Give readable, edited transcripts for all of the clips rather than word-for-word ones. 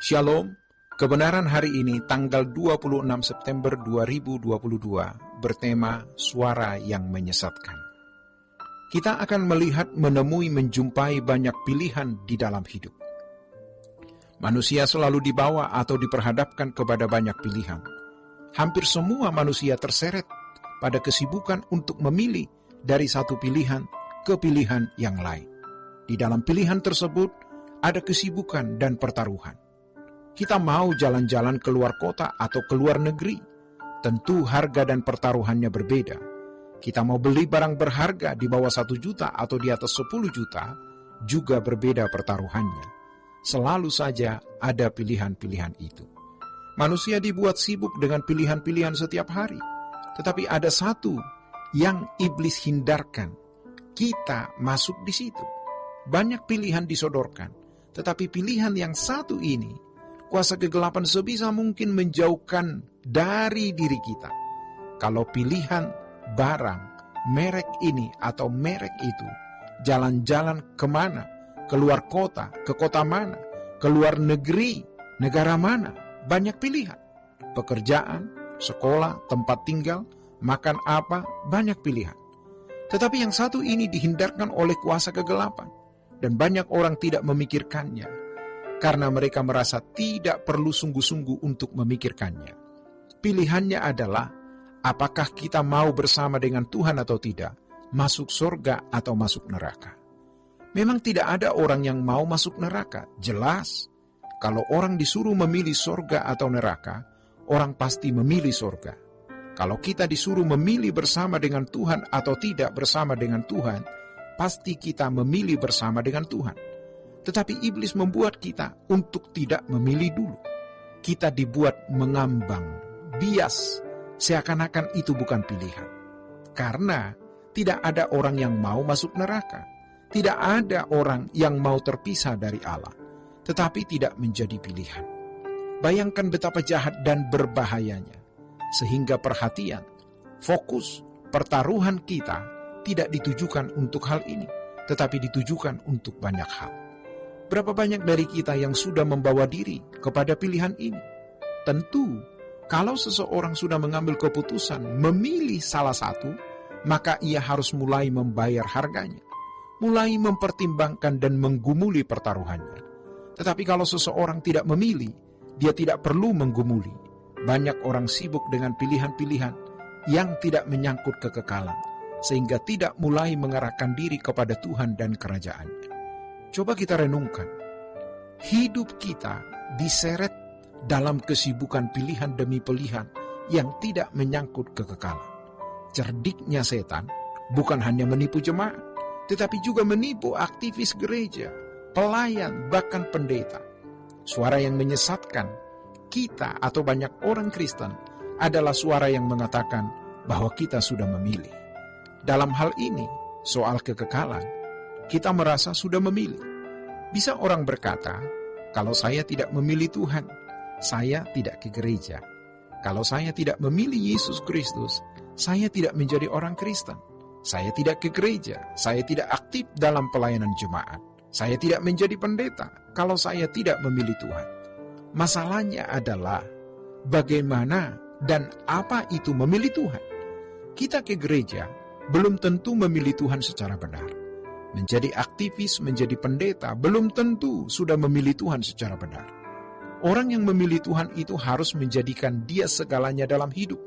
Shalom, kebenaran hari ini tanggal 26 September 2022 bertema Suara yang Menyesatkan. Kita akan melihat, menjumpai banyak pilihan di dalam hidup. Manusia selalu dibawa atau diperhadapkan kepada banyak pilihan. Hampir semua manusia terseret pada kesibukan untuk memilih dari satu pilihan ke pilihan yang lain. Di dalam pilihan tersebut ada kesibukan dan pertaruhan. Kita mau jalan-jalan keluar kota atau keluar negeri. Tentu harga dan pertaruhannya berbeda. Kita mau beli barang berharga di bawah 1 juta atau di atas 10 juta, juga berbeda pertaruhannya. Selalu saja ada pilihan-pilihan itu. Manusia dibuat sibuk dengan pilihan-pilihan setiap hari. Tetapi ada satu yang iblis hindarkan. Kita masuk di situ. Banyak pilihan disodorkan. Tetapi pilihan yang satu ini, kuasa kegelapan sebisa mungkin menjauhkan dari diri kita. Kalau pilihan barang, merek ini atau merek itu, jalan-jalan kemana, keluar kota, ke kota mana, keluar negeri, negara mana, banyak pilihan. Pekerjaan, sekolah, tempat tinggal, makan apa, banyak pilihan. Tetapi yang satu ini dihindarkan oleh kuasa kegelapan, dan banyak orang tidak memikirkannya. Karena mereka merasa tidak perlu sungguh-sungguh untuk memikirkannya. Pilihannya adalah, apakah kita mau bersama dengan Tuhan atau tidak, masuk surga atau masuk neraka. Memang tidak ada orang yang mau masuk neraka, jelas. Kalau orang disuruh memilih surga atau neraka, orang pasti memilih surga. Kalau kita disuruh memilih bersama dengan Tuhan atau tidak bersama dengan Tuhan, pasti kita memilih bersama dengan Tuhan. Tetapi iblis membuat kita untuk tidak memilih dulu. Kita dibuat mengambang, bias, seakan-akan itu bukan pilihan. Karena tidak ada orang yang mau masuk neraka. Tidak ada orang yang mau terpisah dari Allah. Tetapi tidak menjadi pilihan. Bayangkan betapa jahat dan berbahayanya. Sehingga perhatian, fokus, pertaruhan kita tidak ditujukan untuk hal ini. Tetapi ditujukan untuk banyak hal. Berapa banyak dari kita yang sudah membawa diri kepada pilihan ini? Tentu, kalau seseorang sudah mengambil keputusan memilih salah satu, maka ia harus mulai membayar harganya, mulai mempertimbangkan dan menggumuli pertaruhannya. Tetapi kalau seseorang tidak memilih, dia tidak perlu menggumuli. Banyak orang sibuk dengan pilihan-pilihan yang tidak menyangkut kekekalan, sehingga tidak mulai mengarahkan diri kepada Tuhan dan kerajaannya. Coba kita renungkan, hidup kita diseret dalam kesibukan pilihan demi pilihan yang tidak menyangkut kekekalan. Cerdiknya setan bukan hanya menipu jemaat, tetapi juga menipu aktivis gereja, pelayan, bahkan pendeta. Suara yang menyesatkan kita atau banyak orang Kristen adalah suara yang mengatakan bahwa kita sudah memilih. Dalam hal ini, soal kekekalan, kita merasa sudah memilih. Bisa orang berkata, kalau saya tidak memilih Tuhan, saya tidak ke gereja. Kalau saya tidak memilih Yesus Kristus, saya tidak menjadi orang Kristen. Saya tidak ke gereja, saya tidak aktif dalam pelayanan jemaat. Saya tidak menjadi pendeta kalau saya tidak memilih Tuhan. Masalahnya adalah bagaimana dan apa itu memilih Tuhan. Kita ke gereja belum tentu memilih Tuhan secara benar. Menjadi aktivis, menjadi pendeta, belum tentu sudah memilih Tuhan secara benar. Orang yang memilih Tuhan itu harus menjadikan Dia segalanya dalam hidup.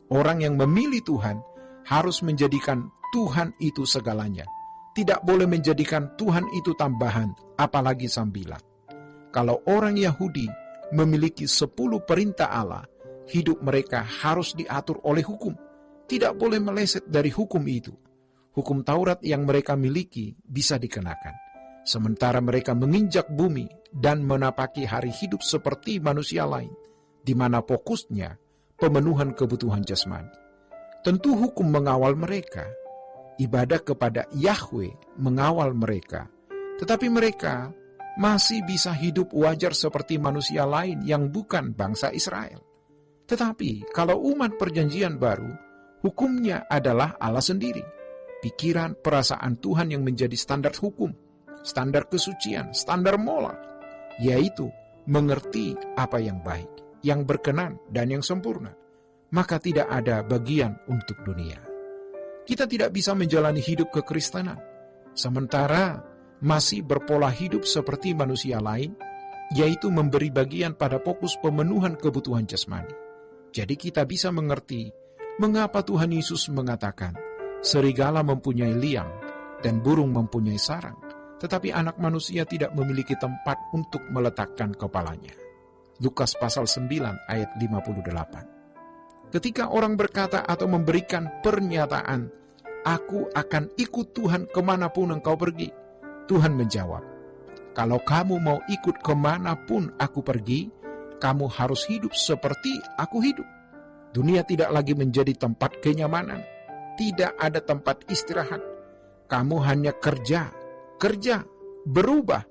Orang yang memilih Tuhan harus menjadikan Tuhan itu segalanya. Tidak boleh menjadikan Tuhan itu tambahan, apalagi sambilan. Kalau orang Yahudi memiliki 10 perintah Allah, hidup mereka harus diatur oleh hukum. Tidak boleh meleset dari hukum itu. Hukum Taurat yang mereka miliki bisa dikenakan. Sementara mereka menginjak bumi dan menapaki hari hidup seperti manusia lain, di mana fokusnya pemenuhan kebutuhan jasmani. Tentu hukum mengawal mereka, ibadah kepada Yahweh mengawal mereka, tetapi mereka masih bisa hidup wajar seperti manusia lain yang bukan bangsa Israel. Tetapi kalau umat perjanjian baru, hukumnya adalah Allah sendiri. Pikiran, perasaan Tuhan yang menjadi standar hukum, standar kesucian, standar moral, yaitu mengerti apa yang baik, yang berkenan, dan yang sempurna, maka tidak ada bagian untuk dunia. Kita tidak bisa menjalani hidup kekristenan, sementara masih berpola hidup seperti manusia lain, yaitu memberi bagian pada fokus pemenuhan kebutuhan jasmani. Jadi kita bisa mengerti mengapa Tuhan Yesus mengatakan, serigala mempunyai liang dan burung mempunyai sarang, tetapi anak manusia tidak memiliki tempat untuk meletakkan kepalanya. Lukas pasal 9 ayat 58. Ketika orang berkata atau memberikan pernyataan, aku akan ikut Tuhan kemanapun engkau pergi, Tuhan menjawab, kalau kamu mau ikut kemanapun aku pergi, kamu harus hidup seperti aku hidup. Dunia tidak lagi menjadi tempat kenyamanan, tidak ada tempat istirahat. Kamu hanya kerja, berubah.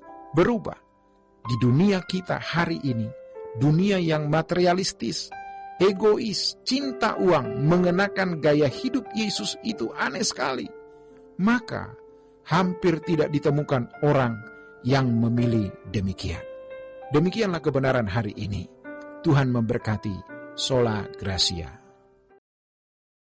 Di dunia kita hari ini, dunia yang materialistis, egois, cinta uang, mengenakan gaya hidup Yesus itu aneh sekali. Maka hampir tidak ditemukan orang yang memilih demikian. Demikianlah kebenaran hari ini. Tuhan memberkati. Sola Gracia.